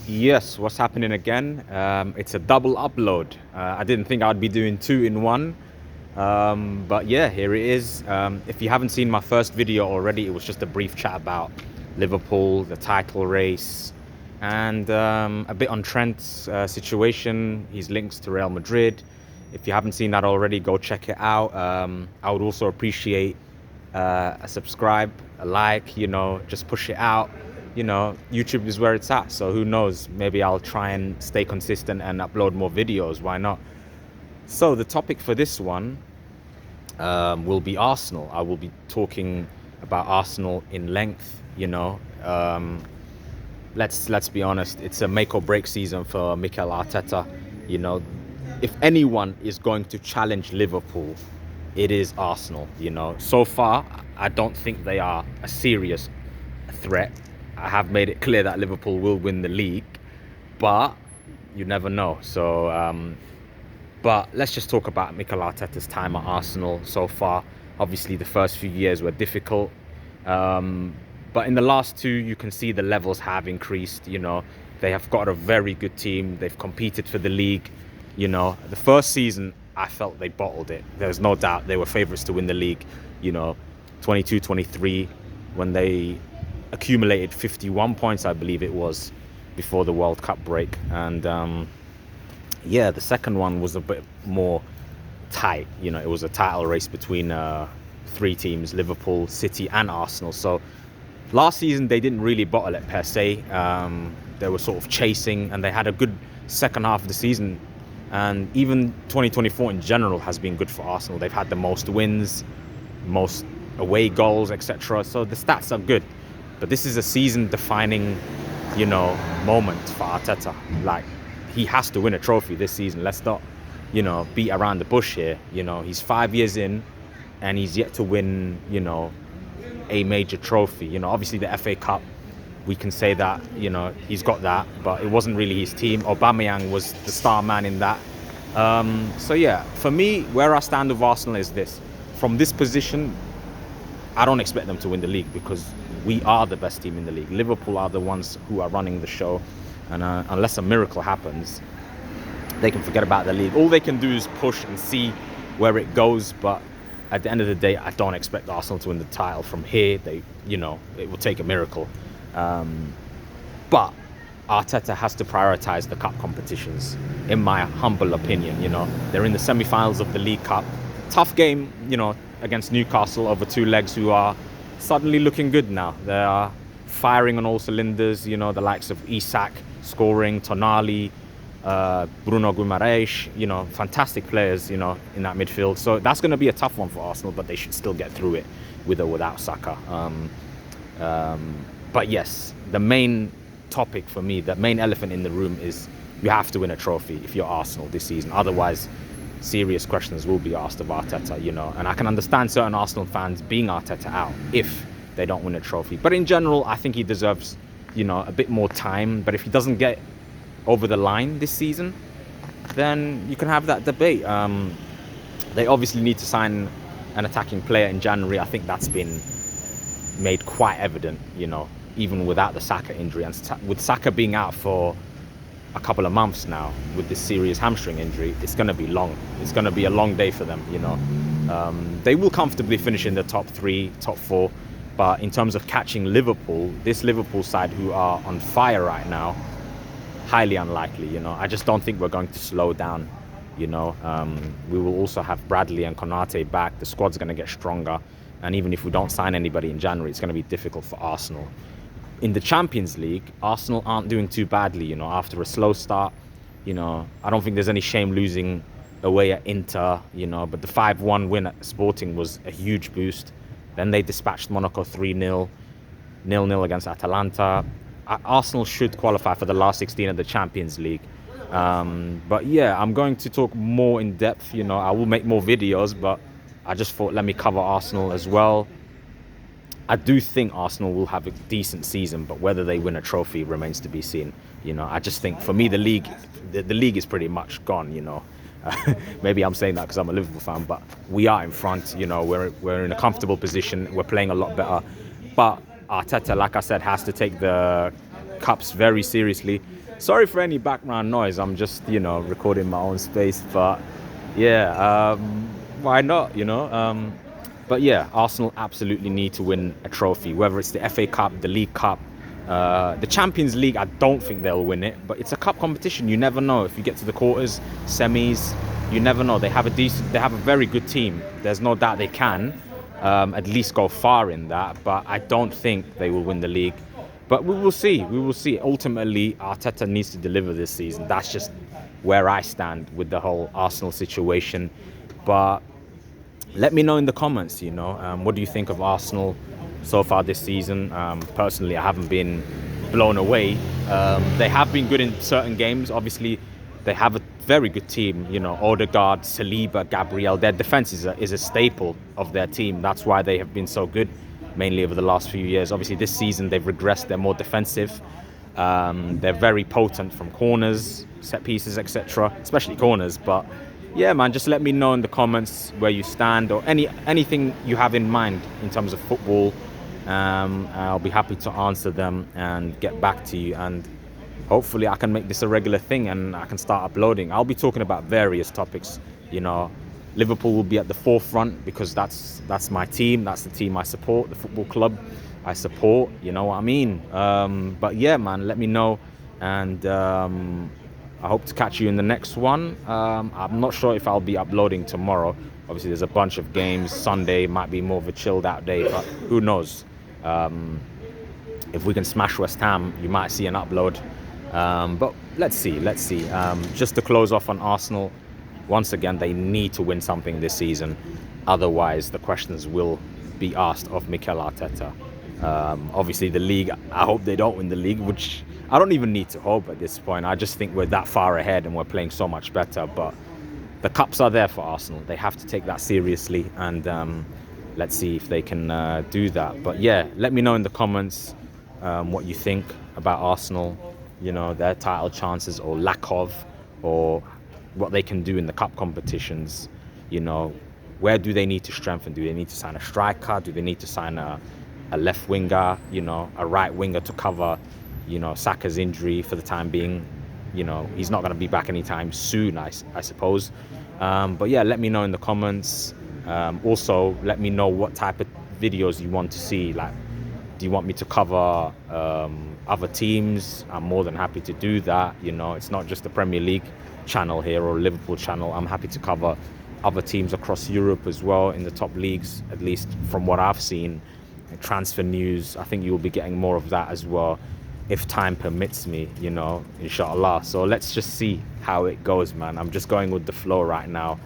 Yes, what's happening again? It's a double upload. I didn't think I'd be doing two in one. But yeah, here it is. If you haven't seen my first video already, it was just a brief chat about Liverpool, the title race, and a bit on Trent's situation, his links to Real Madrid. If you haven't seen that already, go check it out. I would also appreciate a subscribe, a like, just push it out. YouTube is where it's at. So who knows? Maybe I'll try and stay consistent and upload more videos. Why not? So the topic for this one will be Arsenal. I will be talking about Arsenal in length. Let's be honest. It's a make or break season for Mikel Arteta. If anyone is going to challenge Liverpool, it is Arsenal. So far, I don't think they are a serious threat. I have made it clear that Liverpool will win the league, but you never know. So, but let's just talk about Mikel Arteta's time at Arsenal so far. Obviously, the first few years were difficult, but in the last two, you can see the levels have increased. They have got a very good team. They've competed for the league. The first season, I felt they bottled it. There's no doubt they were favourites to win the league. 22-23, when they accumulated 51 points, I believe it was, before the World Cup break. And yeah, the second one was a bit more tight. It was a title race between three teams, Liverpool, City and Arsenal. So last season, they didn't really bottle it per se. They were sort of chasing, and they had a good second half of the season. And even 2024 in general has been good for Arsenal. They've had the most wins, most away goals, etc. So the stats are good. But this is a season-defining, moment for Arteta. Like, he has to win a trophy this season. Let's not, beat around the bush here. He's 5 years in, and he's yet to win, a major trophy. Obviously the FA Cup, we can say that, he's got that, but it wasn't really his team. Aubameyang was the star man in that. So yeah, for me, where I stand with Arsenal is this. From this position, I don't expect them to win the league because we are the best team in the league. Liverpool are the ones who are running the show. And unless a miracle happens, they can forget about the league. All they can do is push and see where it goes. But at the end of the day, I don't expect Arsenal to win the title. From here, it will take a miracle. But Arteta has to prioritise the cup competitions, in my humble opinion. They're in the semi-finals of the League Cup. Tough game, against Newcastle over two legs, who are suddenly looking good now. They are firing on all cylinders, the likes of Isak scoring, Tonali, Bruno Guimaraes, fantastic players, in that midfield. So that's going to be a tough one for Arsenal, but they should still get through it with or without Saka. But yes, the main topic for me, the main elephant in the room is you have to win a trophy if you're Arsenal this season. Otherwise, serious questions will be asked of Arteta, and I can understand certain Arsenal fans being Arteta out if they don't win a trophy. But in general, I think he deserves, a bit more time. But if he doesn't get over the line this season, then you can have that debate. They obviously need to sign an attacking player in January. I think that's been made quite evident, even without the Saka injury. And with Saka being out for a couple of months now with this serious hamstring injury, it's going to be long. It's going to be a long day for them, They will comfortably finish in the top three, top four. But in terms of catching Liverpool, this Liverpool side who are on fire right now, highly unlikely, I just don't think we're going to slow down, We will also have Bradley and Konate back. The squad's going to get stronger. And even if we don't sign anybody in January, it's going to be difficult for Arsenal. In the Champions League, Arsenal aren't doing too badly, after a slow start. I don't think there's any shame losing away at Inter, but the 5-1 win at Sporting was a huge boost. Then they dispatched Monaco 3-0, 0-0 against Atalanta. Arsenal should qualify for the last 16 of the Champions League. But yeah, I'm going to talk more in depth. I will make more videos, but I just thought let me cover Arsenal as well. I do think Arsenal will have a decent season, but whether they win a trophy remains to be seen. I just think for me the league is pretty much gone. Maybe I'm saying that because I'm a Liverpool fan, but we are in front. We're in a comfortable position. We're playing a lot better. But Arteta, like I said, has to take the cups very seriously. Sorry for any background noise. I'm just, recording my own space. But yeah, why not, But yeah, Arsenal absolutely need to win a trophy, whether it's the FA Cup, the League Cup, the Champions League. I don't think they'll win it, but it's a cup competition. You never know if you get to the quarters, semis. You never know. They have a very good team. There's no doubt they can at least go far in that. But I don't think they will win the league. But we will see. We will see. Ultimately, Arteta needs to deliver this season. That's just where I stand with the whole Arsenal situation. But let me know in the comments, what do you think of Arsenal so far this season? Personally, I haven't been blown away. They have been good in certain games. Obviously, they have a very good team. Odegaard, Saliba, Gabriel. Their defense is a staple of their team. That's why they have been so good, mainly over the last few years. Obviously, this season they've regressed. They're more defensive. They're very potent from corners, set pieces, etc., especially corners. But yeah, man, just let me know in the comments where you stand or anything you have in mind in terms of football. I'll be happy to answer them and get back to you. And hopefully I can make this a regular thing and I can start uploading. I'll be talking about various topics. Liverpool will be at the forefront because that's my team. That's the team I support, the football club I support. You know what I mean? But yeah, man, let me know. And I hope to catch you in the next one. I'm not sure if I'll be uploading tomorrow. Obviously, there's a bunch of games. Sunday might be more of a chilled out day, but who knows? If we can smash West Ham, you might see an upload. But let's see. Just to close off on Arsenal, once again, they need to win something this season. Otherwise, the questions will be asked of Mikel Arteta. Obviously, the league, I hope they don't win the league, which I don't even need to hope at this point. I just think we're that far ahead and we're playing so much better. But the cups are there for Arsenal. They have to take that seriously. And let's see if they can do that. But yeah, let me know in the comments what you think about Arsenal, their title chances or lack of, or what they can do in the cup competitions. Where do they need to strengthen? Do they need to sign a striker? Do they need to sign a left winger, a right winger to cover, Saka's injury for the time being? He's not going to be back anytime soon, I suppose. But yeah, let me know in the comments. Also, let me know what type of videos you want to see. Like, do you want me to cover other teams? I'm more than happy to do that. It's not just the Premier League channel here or Liverpool channel. I'm happy to cover other teams across Europe as well in the top leagues, at least from what I've seen. Transfer news, I think you'll be getting more of that as well if time permits me, inshallah. So let's just see how it goes, man. I'm just going with the flow right now.